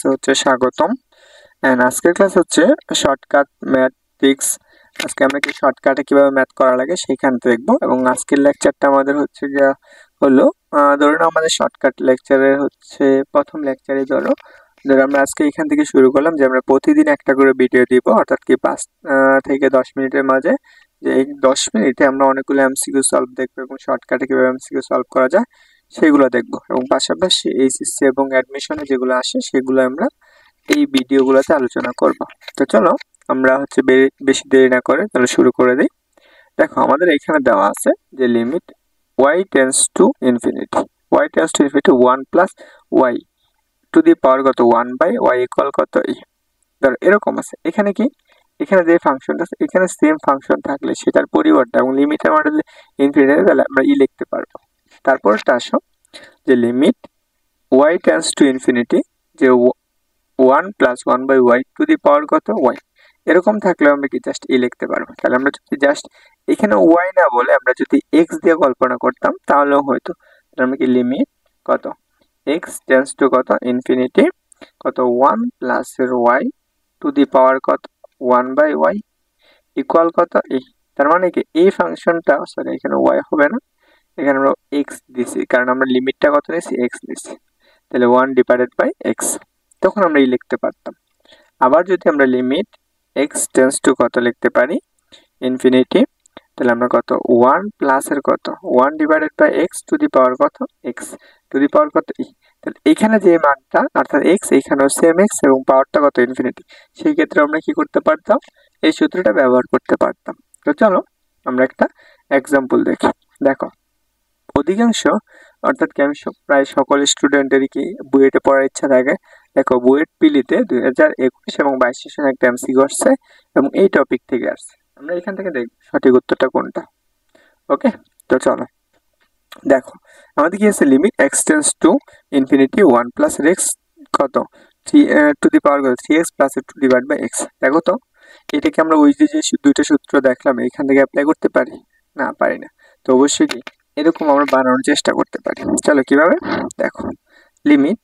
ক্লাসে হচ্ছে স্বাগতম। এন্ড আজকের ক্লাস হচ্ছে শর্টকাট ম্যাথিক্স। আজকে আমরা কি শর্টকাটে কিভাবে ম্যাথ করা লাগে সেইখান দেখবো। এবং আজকের লেকচারটা আমাদের হচ্ছে গিয়া হলো ধরুন আমাদের শর্টকাট লেকচারের হচ্ছে প্রথম লেকচারে ধরো আমরা আজকে এখান থেকে শুরু করলাম যে আমরা প্রতিদিন একটা করে ভিডিও দিব, অর্থাৎ কি 5 থেকে 10 মিনিটের মাঝে। যে এই 10 মিনিটে আমরা অনেকগুলো এমসিকিউ সলভ দেখবো এবং শর্টকাটে কিভাবে এমসিকিউ সলভ করা যায় সেগুলো দেখবো। এবং পাশাপাশি এইচএসসি এবং অ্যাডমিশনে যেগুলো আসে সেগুলো আমরা এই ভিডিওগুলোতে আলোচনা করব। তো চলো আমরা হচ্ছে বেশি দেরি না করে তাহলে শুরু করে দিই। দেখো আমাদের এখানে দেওয়া আছে যে limit y tends to infinity, y tends to infinity 1 plus y to the power কত 1 বাই y ইকুয়াল কত এই। ধরো এরকম আছে, এখানে কি এখানে যে ফাংশনটা আছে এখানে সেম ফাংশন থাকলে সেটার পরিবর্তে এবং লিমিটের মান যদি ইনফিনিটি তাহলে আমরা লিখতে পারবো। তারপরটা আসো যে limit y tends to infinity যে 1 plus 1 by y to the power কত y, এরকম থাকলে আমরা কি জাস্ট লিখতে পারবো। তাহলে আমরা যদি জাস্ট এখানে y না বলে আমরা যদি x দিয়ে কল্পনা করতাম তাহলেও হয়তো। তাহলে আমরা কি লিমিট কত x টেন্ডস টু কত ইনফিনিটি কত 1 প্লাস এর y টু দি পাওয়ার কত 1 বাই y ইকুয়াল কত এই। তার মানে কি এই ফাংশনটা সরি এখানে y হবে না, এখানে আমরা x দিছি কারণ আমরা লিমিটটা কত নিয়েছি x নিয়েছি। তাহলে 1 ডিভাইডেড বাই x, তখন আমরা লিখতে পারতাম। আবার যদি আমরা লিমিট x টেন্ডস টু কত লিখতে পারি ইনফিনিটি, তাহলে আমরা কত 1 প্লাস এর কত 1 divided by x to the power কত x টু দি পাওয়ার কত e। তাহলে এখানে যে মানটা অর্থাৎ x এখানেও সেম x এবং পাওয়ারটা কত ইনফিনিটি, সেই ক্ষেত্রে আমরা কি করতে পারতাম এই সূত্রটা ব্যবহার করতে পারতাম। তো চলো আমরা একটা एग्जांपल দেখি। দেখো অধিকাংশ অর্থাৎ কি আমি প্রায় সকল স্টুডেন্টেরই কি বুয়েটে পড়ার ইচ্ছা থাকে। দেখো বুয়েট পিলিতে 2021 এবং 22 সেশনে একটা এমসিকিউ আসছে এবং এই টপিক থেকে আসছে। আমরা এখান থেকে দেখব সঠিক উত্তরটা কোনটা। ওকে, তো চলো দেখো আমাদের কি আছে limit x tends to infinity 1 plus x কত 3 টু দি পাওয়ার কত 3x plus 2 divide by x। দেখো তো এটাকে আমরা ওই যে দুইটা সূত্র দেখলাম এখান থেকে অ্যাপ্লাই করতে পারি না, পারি না। তো অবশ্যই কি এরকম আমরা বানানোর চেষ্টা করতে পারি। চলো কিভাবে দেখো লিমিট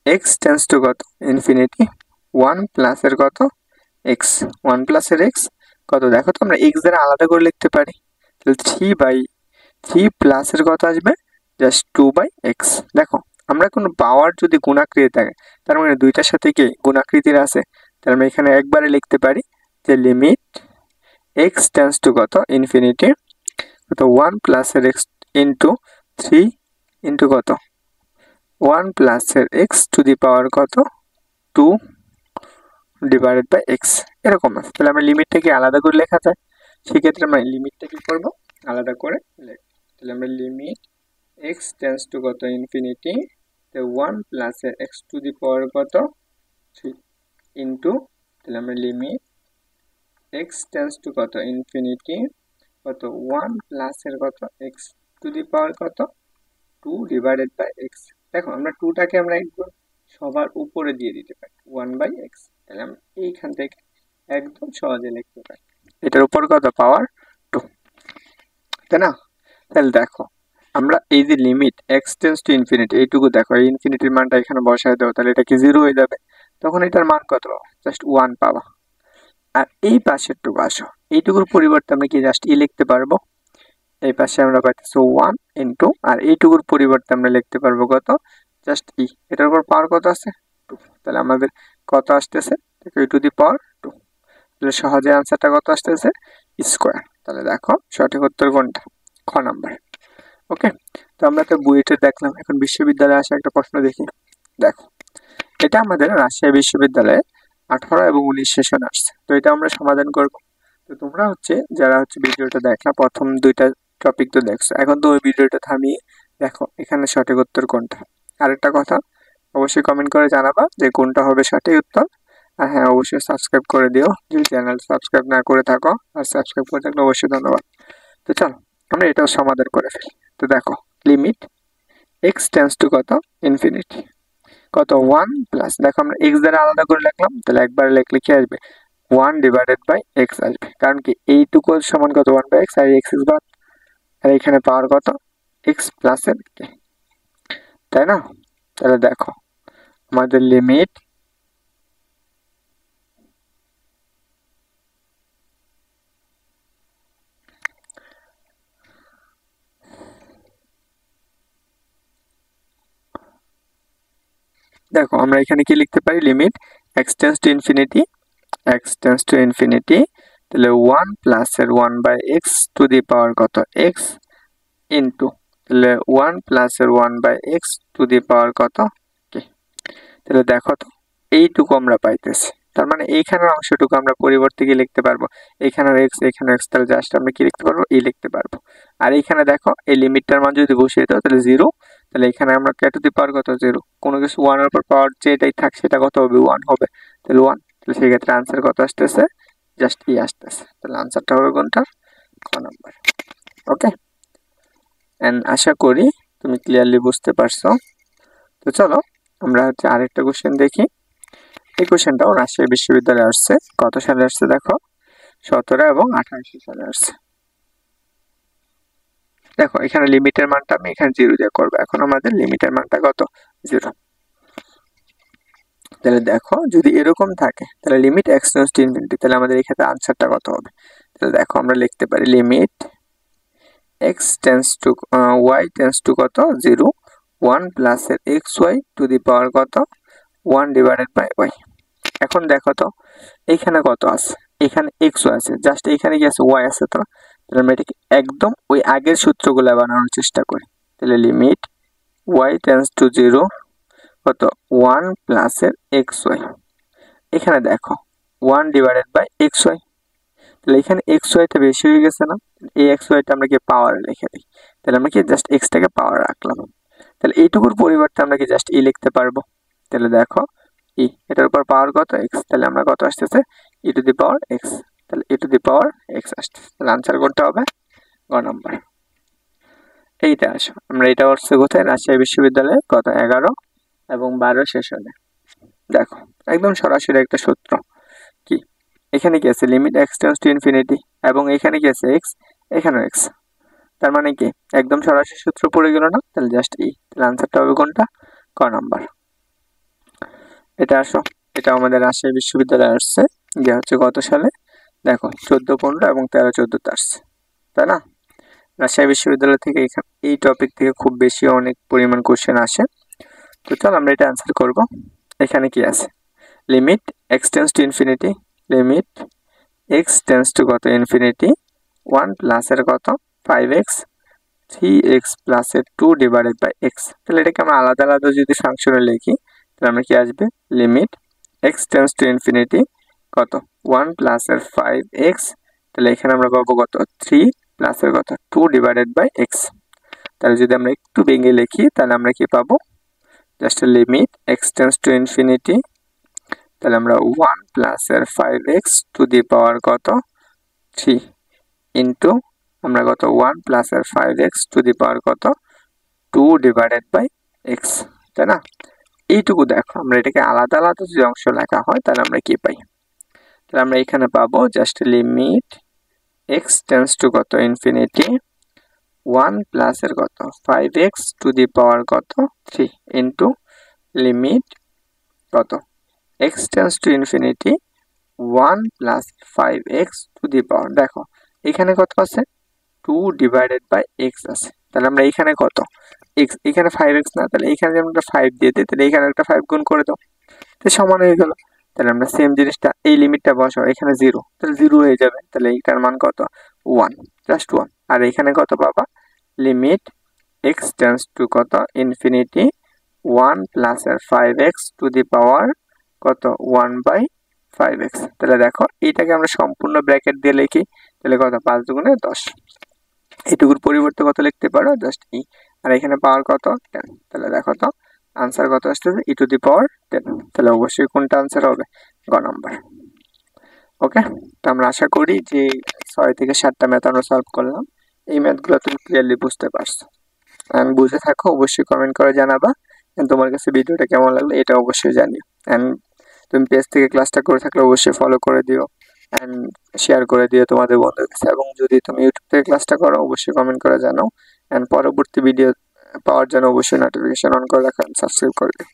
x টেন্ডস টু কত ইনফিনিটি 1 প্লাস এর কত x 1 প্লাস এর x কত। দেখো তো আমরা x দ্বারা আলাদা করে লিখতে পারি, তাহলে 3 প্লাস এর কত আসবে জাস্ট 2 বাই x। দেখো আমরা কোনো পাওয়ার যদি গুণাকৃতি থাকে তার মানে দুইটার সাথে কি গুণাকৃতির আছে, তাহলে আমরা এখানে একবারে লিখতে পারি যে লিমিট x টেন্ডস টু কত ইনফিনিটি কত 1 প্লাস এর x ইন্টু 3 ইন্টু কত 1 প্লাস এর x টু দি পাওয়ার কত 2 ডিভাইডেড বাই x এরকম আছে। তাহলে আমরা লিমিটটাকে আলাদা করে লেখা যায়, সেক্ষেত্রে আমরা লিমিটটা কি করব আলাদা করে লিখব। তাহলে আমরা লিমিট x টেন্ডস টু কত ইনফিনিটি 1 প্লাস এর x টু দি পাওয়ার কত 3 ইন্টু তাহলে আমরা লিমিট x টেন্ডস টু কত ইনফিনিটি কত 1 প্লাস এর কত x টু দি পাওয়ার কত 2 ডিভাইডেড বাই x। দেখো আমরা 2টাকে আমরা একবার সবার উপরে দিয়ে দিতে পারি 1 বাই x, তাহলে আমরা এইখান থেকে একদম সহজে লিখতে পারি এটার উপর কত পাওয়ার 2, তাই না। তাহলে দেখো আমরা এই যে limit x tends to infinity এইটুকু দেখো এই ইনফিনিটির মানটা এখানে বসায় দাও, তাহলে এটা কি 0 হয়ে যাবে, তখন এটার মান কত পাবা জাস্ট 1 পাবা। আর এই পাশেরটুকু আসো এইটুকুর পরিবর্তে আমরা কি জাস্ট লিখতে পারবো, এই পাশে আমরা পাইতেছি 1 ইন্টু আর এইটুকুর পরিবর্তে আমরা লিখতে পারবো কত জাস্ট এটার উপর পাওয়ার কত আছে 2, তাহলে আমাদের কত আসতেছে দেখো টু দি পাওয়ার 2, তাহলে সহজে आंसरটা কত আসতেছে স্কয়ার। তাহলে দেখো সঠিক উত্তর কোনটা খ নাম্বার। ওকে, তো আমরা তো বুয়েটে দেখলাম, এখন বিশ্ববিদ্যালয়ে আসা একটা প্রশ্ন দেখি। দেখো এটা আমাদের রাজশাহী বিশ্ববিদ্যালয়ে 18 এবং 19 সেশন আসছে, তো এটা আমরা সমাধান করব। তো তোমরা হচ্ছে যারা হচ্ছে ভিডিওটা দেখলা প্রথম দুইটা টপিক তো দেখছো, এখন তো ওই ভিডিওটা থামিয়ে দেখো এখানে সঠিক উত্তর কোনটা। আরেকটা কথা অবশ্যই কমেন্ট করে জানাবা যে কোনটা হবে সঠিক উত্তর। আর হ্যাঁ অবশ্যই সাবস্ক্রাইব করে দিও যদি চ্যানেল সাবস্ক্রাইব না করে থাকো, আর সাবস্ক্রাইব করে থাকলে অবশ্যই ধন্যবাদ। তো চলো আমরা এটাও সমাধান করে ফেলি। তো দেখো লিমিট x টেন্ডস টু কত ইনফিনিটি কত 1 প্লাস, দেখো আমরা x দ্বারা আলাদা করে লিখলাম তাহলে একবার লিখলে কি আসবে 1 ডিভাইডেড বাই x আসবে, কারণ কি এইটুকু সমান কত 1 বাই x আর x ইজ বাদ, আর এখানে পাওয়ার কত x প্লাস এর k, তাই না। তাহলে দেখো আমাদের লিমিট দেখো আমরা এখানে কি লিখতে পারি, limit x tends to infinity, x tends to infinity, তাহলে 1 প্লাস এর 1 by x two the power কত এক্স ইন্টু, তাহলে 1 প্লাস এর 1 by x two the power কত কে। তাহলে দেখো তো এইটুকু আমরা পাইতেছি, তার মানে এইখানের অংশটুকু আমরা পরিবর্তে কি লিখতে পারবো, এখানে এক্স এখানে এক্স, তাহলে জাস্ট আমরা কি লিখতে পারবো, ই লিখতে পারবো। আর এইখানে দেখো এই লিমিটটার মান যদি বসিয়ে দাও তাহলে 0, তাহলে এখানে আমরা কে টু দি পাওয়ার কত 0, কোনো কিছু 1 এর উপর পাওয়ার যেটাই থাক সেটা কত হবে 1 হবে, তাহলে 1, তাহলে সেই ক্ষেত্রে আনসার কত আসতেছে, জাস্ট ই আসতেছে, তাহলে আনসারটা হবে কোনটা, ক নাম্বার। ওকে, এন্ড আশা করি তুমি ক্লিয়ারলি বুঝতে পারছো। তো চলো আমরা হচ্ছে আরেকটা কোশ্চেন দেখি। এই কোশ্চেনটাও রাজশাহী বিশ্ববিদ্যালয়ে আসছে, কত সালে আসছে দেখো, 17 এবং 28 সালে আসছে। দেখো এখানে লিমিটের মানটা আমি এখানে 0 দিয়ে করবো, এখন আমাদের লিমিটের মানটা কত 0। তাহলে দেখো যদি এরকম থাকে তাহলে limit x tends to infinity, তাহলে আমাদের এই ক্ষেত্রে আনসারটা কত হবে, তাহলে দেখো আমরা লিখতে পারি limit x tends to y tends to কত 0, 1 প্লাস এর x y to the power কত 1 ডিভাইডেড বাই ওয়াই। এখন দেখো তো এইখানে কত আছে, এখানে এক্স ওয়াই আছে, জাস্ট এখানে কি আছে ওয়াই আছে, তো তাহলে আমরা এটাকে একদম ওই আগের সূত্রগুলো বানানোর চেষ্টা করি। তাহলে লিমিট ওয়াই টেন্স টু 0 কত 1 প্লাস এর এক্স ওয়াই, এখানে দেখো 1 ডিভাইডেড বাই এক্স ওয়াই, তাহলে এখানে এক্স ওয়াইটা বেশি হয়ে গেছে না, এই এক্স ওয়াইটা আমরা কি পাওয়ারে লিখে দিই, তাহলে আমরা কি জাস্ট এক্সটাকে পাওয়ার রাখলাম, তাহলে এইটুকুর পরিবর্তে আমরা কি জাস্ট ই লিখতে পারবো। তাহলে দেখো ই এটার উপর পাওয়ার কত এক্স, তাহলে আমরা কত আসতেছে ই টু দি পাওয়ার এক্স, তাহলে ই টু দি পাওয়ার এক্স আসতেছে, তাহলে আনসার কোনটা হবে, গ নাম্বার। এইটা আসো আমরা এটা হচ্ছে কোথায়, রাজশাহী বিশ্ববিদ্যালয়ে কত 11 এবং 12 সেশনে। দেখো একদম সরাসরি একটা সূত্র, কি এখানে কি আছে limit x tends to infinity, এবং এখানে কি আছে এক্স, এখানেও এক্স, তার মানে কি একদম সরাসরি সূত্র পড়ে গেল না, তাহলে জাস্ট ই, তাহলে আনসারটা হবে কোনটা, ক নাম্বার। এটা আসো এটা আমাদের রাজশাহী বিশ্ববিদ্যালয়ে আসছে, যে হচ্ছে কত সালে দেখো 14, 15 এবং 13, 14 আসছে, তাই না। রাজশাহী বিশ্ববিদ্যালয় থেকে এই টপিক থেকে খুব বেশি অনেক পরিমাণ কোশ্চেন আসে। তো চল আমরা এটা অ্যান্সার করব। এখানে কি আছে limit x tends to infinity, limit x tends to কত ইনফিনিটি 1 প্লাস এর কত 5x 3x প্লাস এর 2 ডিভাইডেড বাই এক্স, তাহলে এটাকে আমরা আলাদা আলাদা যদি ফাংশনে লিখি তাহলে আমরা কি আসবে limit x tends to infinity কত 1 প্লাস এর 5x, তাহলে এখানে আমরা পাবো কত 3 প্লাস এর কত 2 ডিভাইডেড বাই এক্স, তাহলে যদি আমরা একটু ভেঙে লিখি তাহলে আমরা কি পাবো just limit x tends to infinity, তাহলে আমরা 1 প্লাস এর 5x টু দি পাওয়ার কত 3 ইন্টু আমরা কত 1 প্লাস এর 5x টু দি পাওয়ার কত 2 ডিভাইডেড বাই এক্স, তাই না। এইটুকু দেখো আমরা এটাকে আলাদা আলাদা যদি অংশ লেখা হয় তাহলে আমরা কি পাই, তাহলে আমরা এখানে পাবো just limit x tends to কত ইনফিনিটি 1 প্লাস এর কত 5x টু দি পাওয়ার কত 3 ইন্টু লিমিট কত x tends to infinity 1 plus 5x to the power, দেখো এখানে কত আছে 2 ডিভাইডেড বাই এক্স আছে, তাহলে আমরা এখানে কত x, এখানে 5x না, তাহলে এখানে যদি আমরা 5 দিয়ে দিই তাহলে এখানে একটা 5 গুণ করে দাও, তো সমান হয়ে গেল। তাহলে আমরা সেম জিনিসটা এই লিমিটটা বসাও, এখানে 0, তাহলে 0 হয়ে যাবে, তাহলে এইটার মান কত 1, জাস্ট 1। আর এখানে কত পাবা লিমিট x টেন্স টু কত ইনফিনিটি 1 প্লাস এর 5x টু দি পাওয়ার কত 1 বাই 5x, তাহলে দেখো এইটাকে আমরা সম্পূর্ণ ব্র্যাকেট দিয়ে লিখি, তাহলে কত 5 দুগুণে 10, এটুকুর পরিবর্তে কত লিখতে পারো জাস্ট ই, আর এখানে পাওয়ার কত 10, তাহলে দেখো তো আনসার কত আসতেছে ই টু দি পাওয়ার 10, তাহলে অবশ্যই কোনটা আনসার হবে, গ নাম্বার। ওকে, তো আমরা আশা করি যে 6 থেকে 7টা ম্যাথ আমরা সলভ করলাম, এই ম্যাথগুলো তুমি ক্লিয়ারলি বুঝতে পারছো, এন্ড বুঝে থাকো অবশ্যই কমেন্ট করে জানাবা, এন্ড তোমার কাছে ভিডিওটা কেমন লাগলো এটা অবশ্যই জানিও, এন্ড তুমি পেজ থেকে ক্লাসটা করে থাকলে অবশ্যই ফলো করে দিও এন্ড শেয়ার করে দিও তোমাদের বন্ধুদের কাছে, এবং যদি তুমি ইউটিউব থেকে ক্লাসটা করো অবশ্যই কমেন্ট করে জানাও, এন্ড পরবর্তী ভিডিও পাওয়ার জন্য অবশ্যই নোটিফিকেশন অন করে রাখো, সাবস্ক্রাইব করে দিও।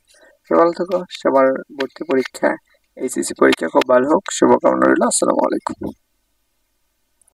ভালো থাকো, সবার ভর্তি পরীক্ষা এইচএসসি পরীক্ষা খুব ভালো হোক, শুভকামনা রইল, আসসালামু আলাইকুম।